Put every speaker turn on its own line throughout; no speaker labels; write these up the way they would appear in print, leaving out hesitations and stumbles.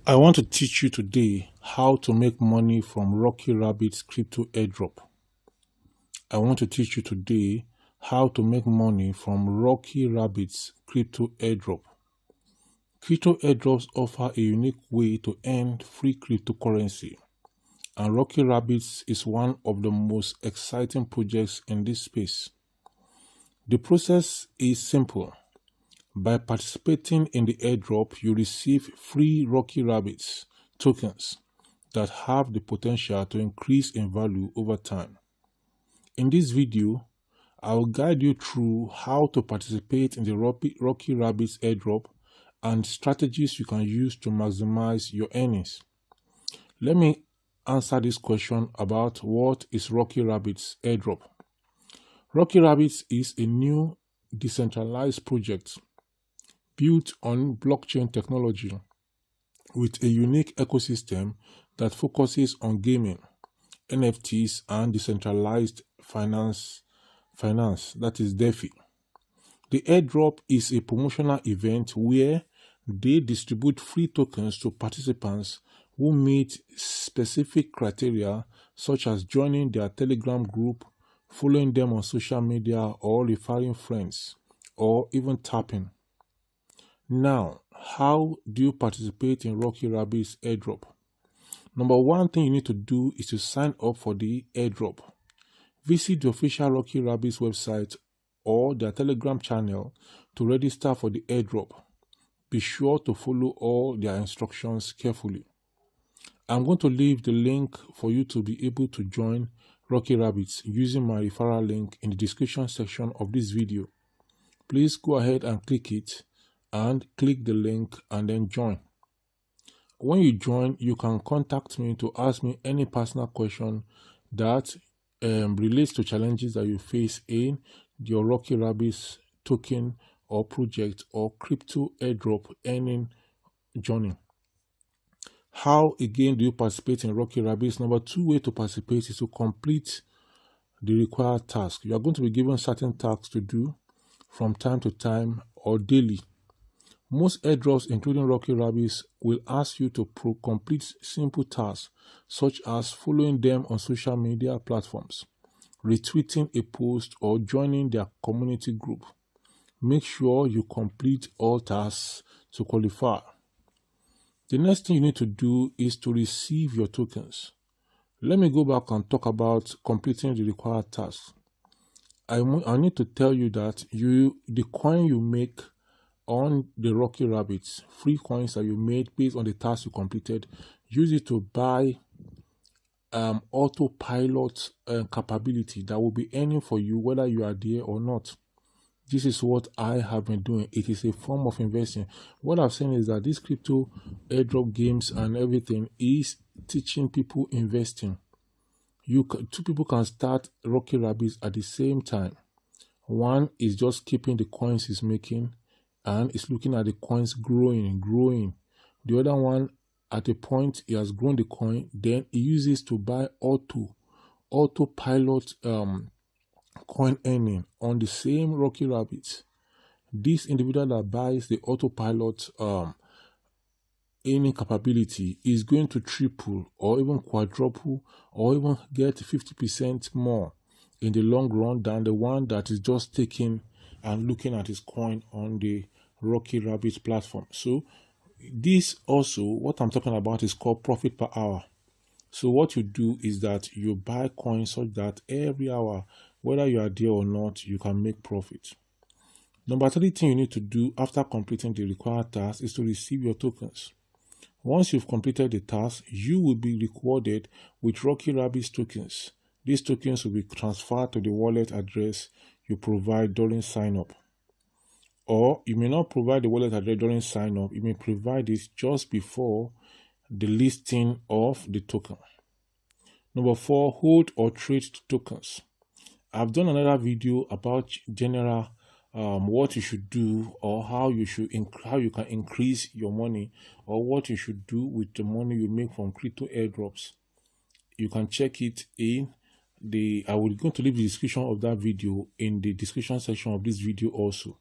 I want to teach you today how to make money from Rocky Rabbit's crypto airdrop. I want to teach you today how to make money from Rocky Rabbit's crypto airdrop. Crypto airdrops offer a unique way to earn free cryptocurrency, and Rocky Rabbits is one of the most exciting projects in this space. The process is simple. By participating in the airdrop, you receive free Rocky Rabbits tokens that have the potential to increase in value over time. In this video, I will guide you through how to participate in the Rocky Rabbits airdrop and strategies you can use to maximize your earnings. Let me answer this question about what is Rocky Rabbits airdrop. Rocky Rabbits is a new decentralized project built on blockchain technology with a unique ecosystem that focuses on gaming, NFTs, and decentralized finance, that is DeFi. The airdrop is a promotional event where they distribute free tokens to participants who meet specific criteria such as joining their Telegram group, following them on social media, or referring friends, or even tapping. Now, how do you participate in Rocky Rabbit's airdrop? Number one thing you need to do is to sign up for the airdrop. Visit the official Rocky Rabbit's website or their Telegram channel to register for the airdrop. Be sure to follow all their instructions carefully. I'm going to leave the link for you to be able to join Rocky Rabbits using my referral link in the description section of this video. Please go ahead and click it and click the link and then join. When you join, you can contact me to ask me any personal question that relates to challenges that you face in your Rocky Rabbits token or project or crypto airdrop earning journey. How again do you participate in Rocky Rabbits? Number two way to participate is to complete the required task. You are going to be given certain tasks to do from time to time or daily. Most airdrops, including Rocky Rabbits, will ask you to complete simple tasks such as following them on social media platforms, retweeting a post, or joining their community group. Make sure you complete all tasks to qualify. The next thing you need to do is to receive your tokens. Let me go back and talk about completing the required tasks. I need to tell you that the coin you make on the Rocky Rabbits, free coins that you made based on the task you completed, use it to buy autopilot capability that will be earning for you whether you are there or not. This is what I have been doing. It is a form of investing. What I'm saying is that these crypto airdrop games and everything is teaching people investing. Two people can start Rocky Rabbits at the same time. One is just keeping the coins he's making and is looking at the coins growing. The other one, at a point he has grown the coin, then he uses to buy autopilot coin earning on the same Rocky Rabbits. This individual that buys the autopilot earning capability is going to triple or even quadruple or even get 50% more in the long run than the one that is just taking and looking at his coin on the Rocky Rabbits platform. So this also, what I'm talking about, is called profit per hour. So what you do is that you buy coins such that every hour, whether you are there or not, you can make profit. Number three thing you need to do after completing the required task is to receive your tokens. Once you've completed the task, you will be rewarded with Rocky Rabbits tokens. These tokens will be transferred to the wallet address you provide during sign up. Or you may not provide the wallet address during sign up. You may provide it just before the listing of the token. Number four, hold or trade tokens. I've done another video about general what you should do, or how you can increase your money, or what you should do with the money you make from crypto airdrops. You can check it in I will going to leave the description of that video in the description section of this video also.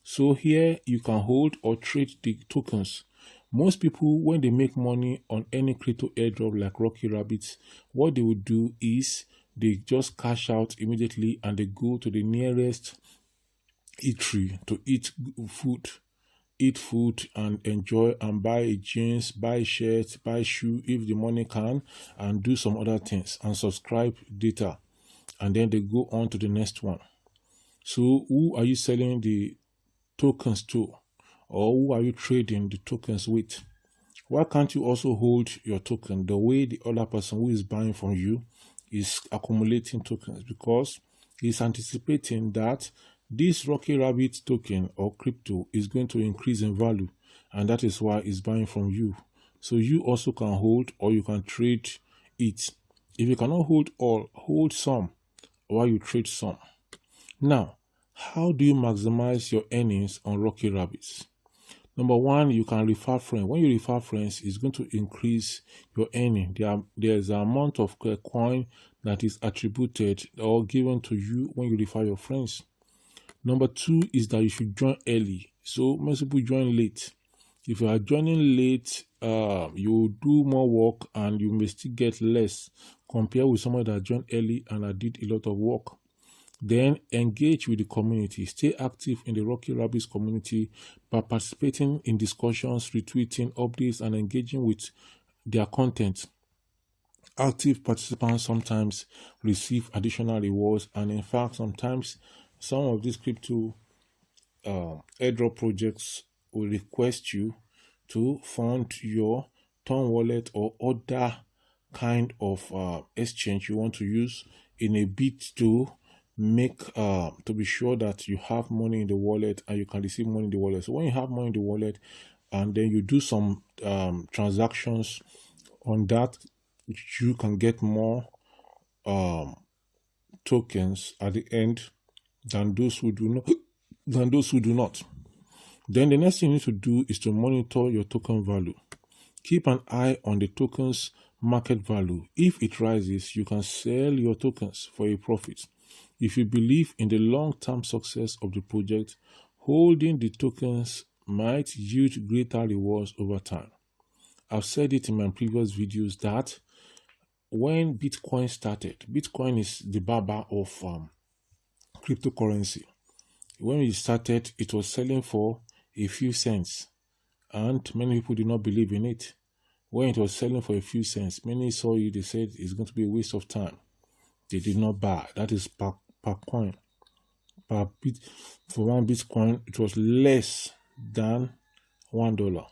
So here you can hold or trade the tokens. Most people, when they make money on any crypto airdrop like Rocky Rabbits, what they would do is they just cash out immediately and they go to the nearest eatery to eat food and enjoy and buy jeans, buy shirts, buy shoe if the money can, and do some other things and subscribe data, and then they go on to the next one. So who are you selling the tokens to, or who are you trading the tokens with? Why can't you also hold your token the way the other person who is buying from you is accumulating tokens? Because he's anticipating that this Rocky Rabbit token or crypto is going to increase in value, and that is why he's buying from you. So you also can hold, or you can trade it. If you cannot hold all, hold some while you trade some. Now, how do you maximize your earnings on Rocky Rabbits? Number one, you can refer friends. When you refer friends, it's going to increase your earning. There's an amount of coin that is attributed or given to you when you refer your friends. Number two is that you should join early. So most people join late. If you are joining late, you will do more work and you may still get less compared with someone that joined early and that did a lot of work. Then engage with the community. Stay active in the Rocky Rabbits community by participating in discussions, retweeting updates, and engaging with their content. Active participants sometimes receive additional rewards, and in fact, sometimes some of these crypto airdrop projects will request you to fund your Ton wallet or other kind of exchange you want to use in a bid to make to be sure that you have money in the wallet and you can receive money in the wallet. So when you have money in the wallet and then you do some transactions on that, you can get more tokens at the end than those who do not. Then the next thing you need to do is to monitor your token value. Keep an eye on the token's market value. If it rises, you can sell your tokens for a profit. If you believe in the long-term success of the project, holding the tokens might yield greater rewards over time. I've said it in my previous videos that when Bitcoin started, Bitcoin is the baba of cryptocurrency. When it started, it was selling for a few cents, and many people did not believe in it. When it was selling for a few cents, many saw it, they said it's going to be a waste of time. They did not buy. That is per coin. For one Bitcoin, it was less than $1.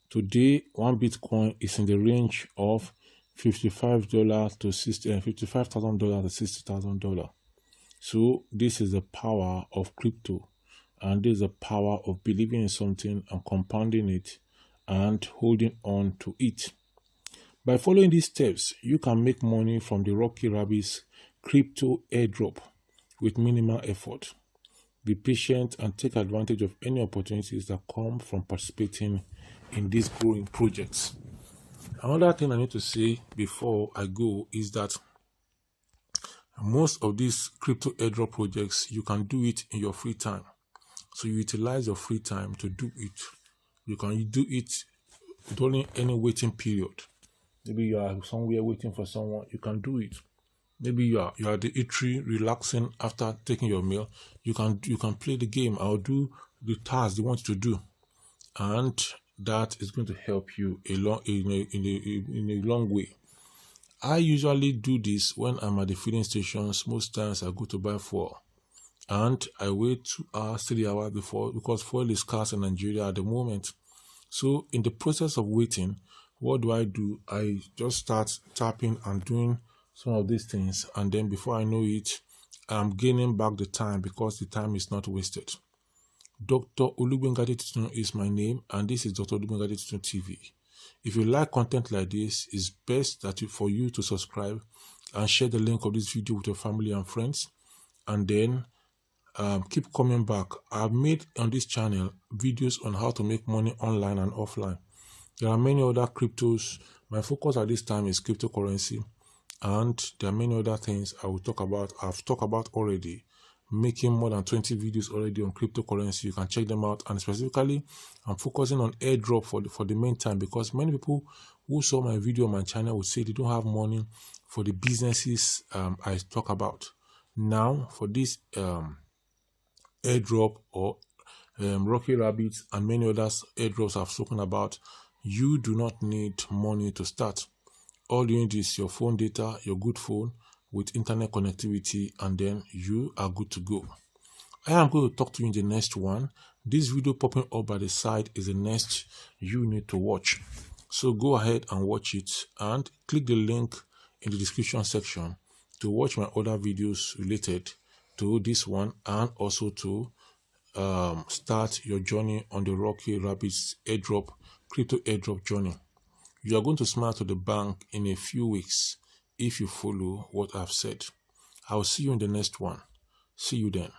Today, one Bitcoin is in the range of $55,000 to $60,000 to $60,000. So this is the power of crypto, and this is the power of believing in something and compounding it and holding on to it. By following these steps, you can make money from the Rocky Rabbits crypto airdrop with minimal effort. Be patient and take advantage of any opportunities that come from participating in these growing projects. Another thing I need to say before I go is that most of these crypto airdrop projects, you can do it in your free time. So you utilize your free time to do it. You can do it during any waiting period. Maybe you are somewhere waiting for someone, you can do it. Maybe you are at the eatery relaxing after taking your meal. You can play the game or do the task they want you to do, and that is going to help you in a long way. I usually do this when I'm at the filling stations. Most times I go to buy fuel, and I wait 2 hours, 3 hours before, because fuel is scarce in Nigeria at the moment. So in the process of waiting, what do? I just start tapping and doing some of these things, and then before I know it, I'm gaining back the time because the time is not wasted. Dr. Olugbengade Titun is my name, and this is Dr. Olugbengade Titun TV. If you like content like this, it's best for you to subscribe and share the link of this video with your family and friends, and then keep coming back. I've made on this channel videos on how to make money online and offline. There are many other cryptos. My focus at this time is cryptocurrency, and there are many other things I will talk about. I've talked about already, making more than 20 videos already on cryptocurrency. You can check them out. And specifically, I'm focusing on airdrop for the main time, because many people who saw my video on my channel would say they don't have money for the businesses I talk about. Now, for this airdrop or Rocky Rabbits and many others airdrops I've spoken about, you do not need money to start. All you need is your phone data, your good phone with internet connectivity, and then you are good to go. I am going to talk to you in the next one. This video popping up by the side is the next you need to watch. So go ahead and watch it, and click the link in the description section to watch my other videos related to this one, and also to start your journey on the Rocky Rabbits airdrop, crypto airdrop journey. You are going to smile to the bank in a few weeks if you follow what I've said. I'll see you in the next one. See you then.